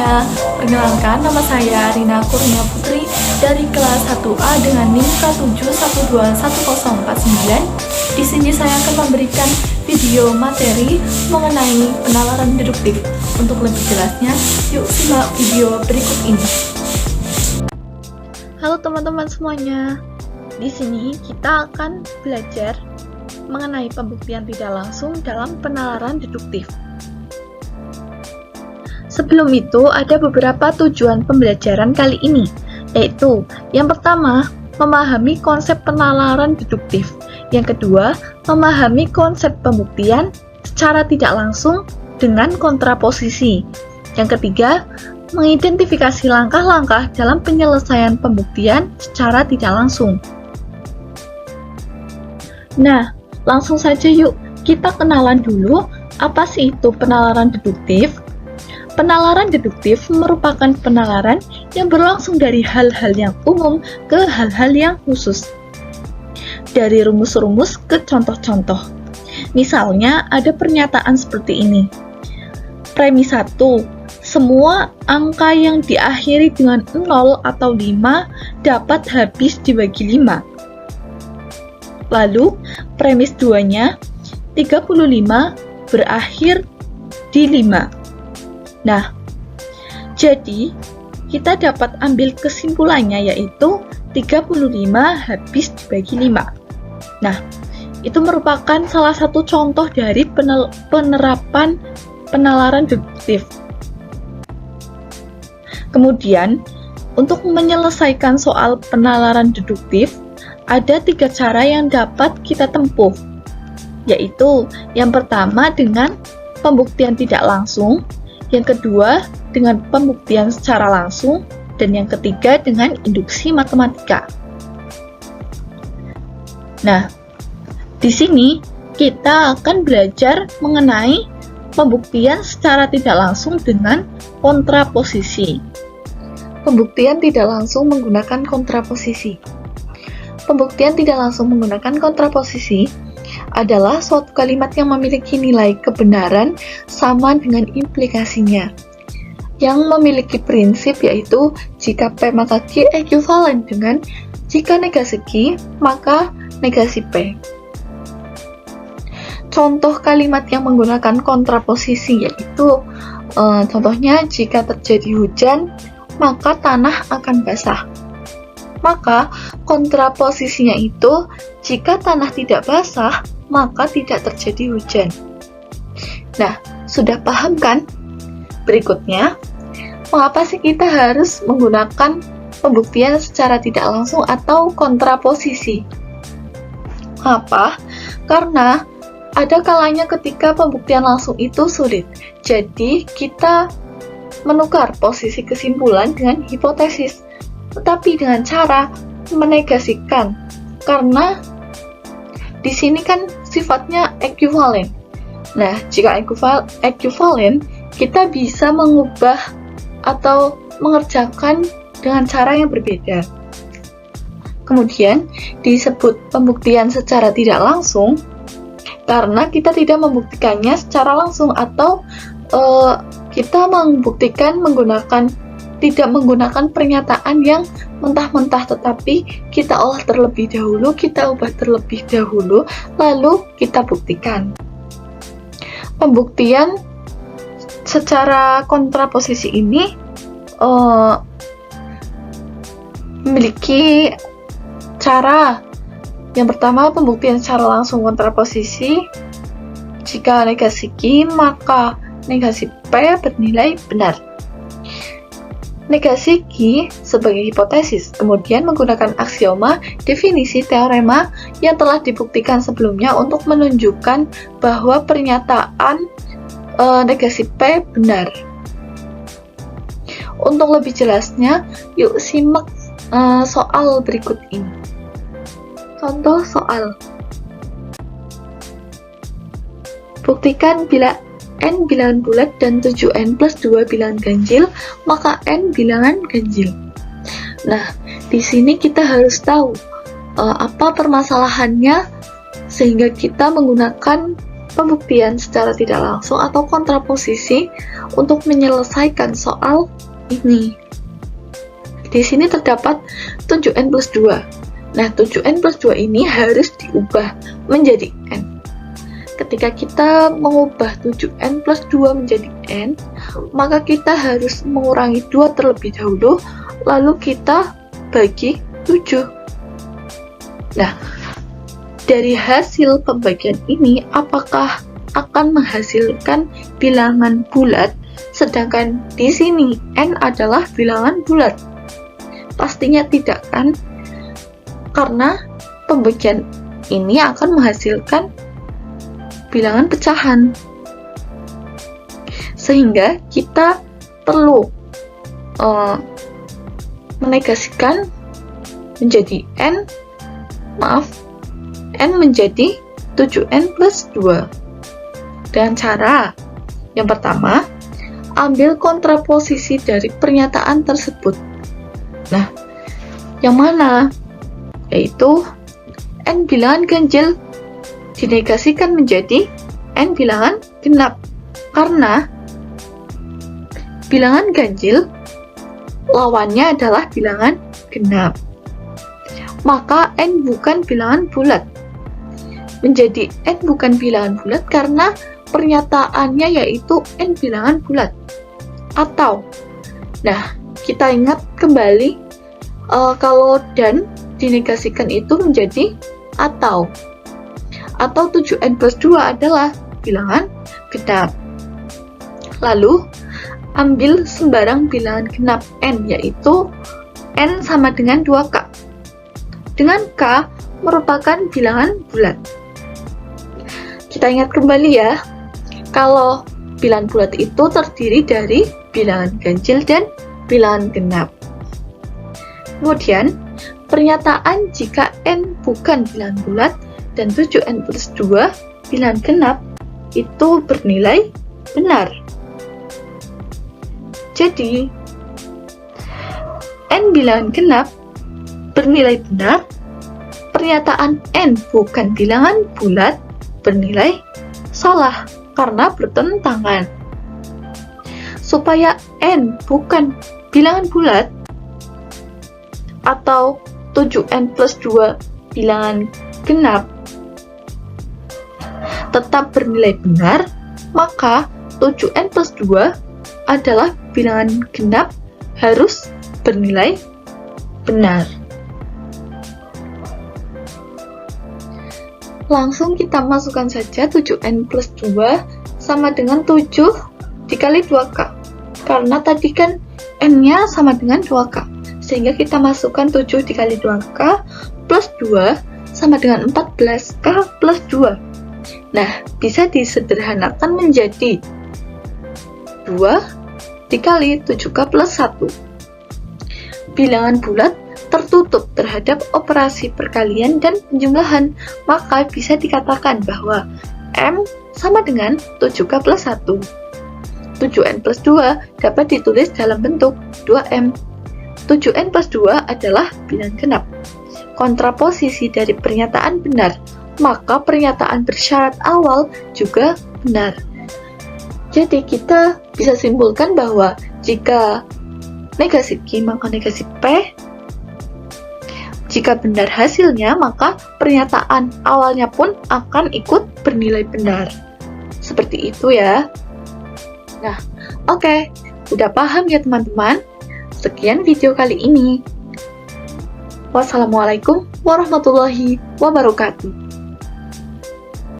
semuanya, perkenalkan nama saya Rina Kurnia Putri dari kelas 1A dengan NIM K7121049. Di sini saya akan memberikan video materi mengenai penalaran deduktif. Untuk lebih jelasnya, yuk simak video berikut ini. Halo teman-teman semuanya. Di sini kita akan belajar mengenai pembuktian tidak langsung dalam penalaran deduktif. Sebelum itu, ada beberapa tujuan pembelajaran kali ini, yaitu yang pertama, memahami konsep penalaran deduktif. Yang kedua, memahami konsep pembuktian secara tidak langsung dengan kontraposisi. Yang ketiga, mengidentifikasi langkah-langkah dalam penyelesaian pembuktian secara tidak langsung. Nah, langsung saja yuk, kita kenalan dulu apa sih itu penalaran deduktif. Penalaran deduktif merupakan penalaran yang berlangsung dari hal-hal yang umum ke hal-hal yang khusus. Dari rumus-rumus ke contoh-contoh. Misalnya ada pernyataan seperti ini. Premis 1. Semua angka yang diakhiri dengan 0 atau 5 dapat habis dibagi 5. Lalu, premis 2-nya, 35 berakhir di 5. Nah, jadi kita dapat ambil kesimpulannya yaitu 35 habis dibagi 5. Nah, itu merupakan salah satu contoh dari penerapan penalaran deduktif. Kemudian, untuk menyelesaikan soal penalaran deduktif, ada 3 cara yang dapat kita tempuh, yaitu yang pertama dengan pembuktian tidak langsung, yang kedua dengan pembuktian secara langsung, dan yang ketiga dengan induksi matematika. Nah, di sini kita akan belajar mengenai pembuktian secara tidak langsung dengan kontraposisi. Pembuktian tidak langsung menggunakan kontraposisi. Pembuktian tidak langsung menggunakan kontraposisi adalah suatu kalimat yang memiliki nilai kebenaran sama dengan implikasinya, yang memiliki prinsip yaitu jika P maka Q ekuivalen dengan jika negasi Q maka negasi P. Contoh kalimat yang menggunakan kontraposisi yaitu contohnya jika terjadi hujan maka tanah akan basah. Maka kontraposisinya itu jika tanah tidak basah maka tidak terjadi hujan. Nah, sudah paham kan? Berikutnya, mengapa sih kita harus menggunakan pembuktian secara tidak langsung atau kontraposisi? Apa? Karena ada kalanya ketika pembuktian langsung itu sulit. Jadi, kita menukar posisi kesimpulan dengan hipotesis, tetapi dengan cara menegasikan. Karena di sini kan sifatnya ekuivalen. Nah, jika ekuivalen, kita bisa mengubah atau mengerjakan dengan cara yang berbeda. Kemudian, disebut pembuktian secara tidak langsung karena kita tidak membuktikannya secara langsung atau kita membuktikan tidak menggunakan pernyataan yang mentah-mentah, tetapi kita olah terlebih dahulu, kita ubah terlebih dahulu, lalu kita buktikan. Pembuktian secara kontraposisi ini memiliki cara. Yang pertama, pembuktian secara langsung kontraposisi. Jika negasi Q, maka negasi P bernilai benar. Negasi Q sebagai hipotesis, kemudian menggunakan aksioma, definisi, teorema yang telah dibuktikan sebelumnya untuk menunjukkan bahwa pernyataan negasi P benar. Untuk lebih jelasnya, yuk simak soal berikut ini. Contoh soal. Buktikan bila N bilangan bulat dan 7N plus 2 bilangan ganjil, maka N bilangan ganjil. Nah, di sini kita harus tahu apa permasalahannya sehingga kita menggunakan pembuktian secara tidak langsung atau kontraposisi untuk menyelesaikan soal ini. Di sini terdapat 7n plus 2. Nah, 7n plus 2 ini harus diubah menjadi n. Ketika kita mengubah 7n plus 2 menjadi n, maka kita harus mengurangi 2 terlebih dahulu, lalu kita bagi 7. Nah, dari hasil pembagian ini, apakah akan menghasilkan bilangan bulat, sedangkan di sini n adalah bilangan bulat? Pastinya tidak, kan? Karena pembagian ini akan menghasilkan bilangan pecahan. Sehingga kita perlu menegasikan menjadi n menjadi 7n plus 2 dengan cara yang pertama, ambil kontraposisi dari pernyataan tersebut. Nah, yang mana? Yaitu n bilangan ganjil dinegasikan menjadi n bilangan genap, karena bilangan ganjil lawannya adalah bilangan genap. Maka n bukan bilangan bulat. Menjadi n bukan bilangan bulat karena pernyataannya yaitu n bilangan bulat. Atau, nah, kita ingat kembali kalau dan dinegasikan itu menjadi atau 7n plus 2 adalah bilangan genap. Lalu, ambil sembarang bilangan genap n, yaitu n sama dengan 2k. Dengan k merupakan bilangan bulat. Kita ingat kembali ya, kalau bilangan bulat itu terdiri dari bilangan ganjil dan bilangan genap. Kemudian, pernyataan jika n bukan bilangan bulat dan 7n plus 2 bilangan genap itu bernilai benar. Jadi, n bilangan genap bernilai benar, pernyataan n bukan bilangan bulat bernilai salah karena bertentangan. Supaya n bukan bilangan bulat atau 7n plus 2 bilangan genap tetap bernilai benar, maka 7n plus 2 adalah bilangan genap harus bernilai benar. Langsung kita masukkan saja 7n plus 2 sama dengan 7 dikali 2k. Karena tadi kan n-nya sama dengan 2k. Sehingga kita masukkan 7 dikali 2k plus 2 sama dengan 14k plus 2. Nah, bisa disederhanakan menjadi 2 dikali 7k plus 1. Bilangan bulat tertutup terhadap operasi perkalian dan penjumlahan, maka bisa dikatakan bahwa M sama dengan 7K plus 1. 7N plus 2 dapat ditulis dalam bentuk 2M. 7N plus 2 adalah bilangan genap. Kontraposisi dari pernyataan benar, maka pernyataan bersyarat awal juga benar. Jadi kita bisa simpulkan bahwa jika negasi Q maka negasi P. Jika benar hasilnya, maka pernyataan awalnya pun akan ikut bernilai benar. Seperti itu ya. Nah, oke. Udah paham ya teman-teman? Sekian video kali ini. Wassalamualaikum warahmatullahi wabarakatuh.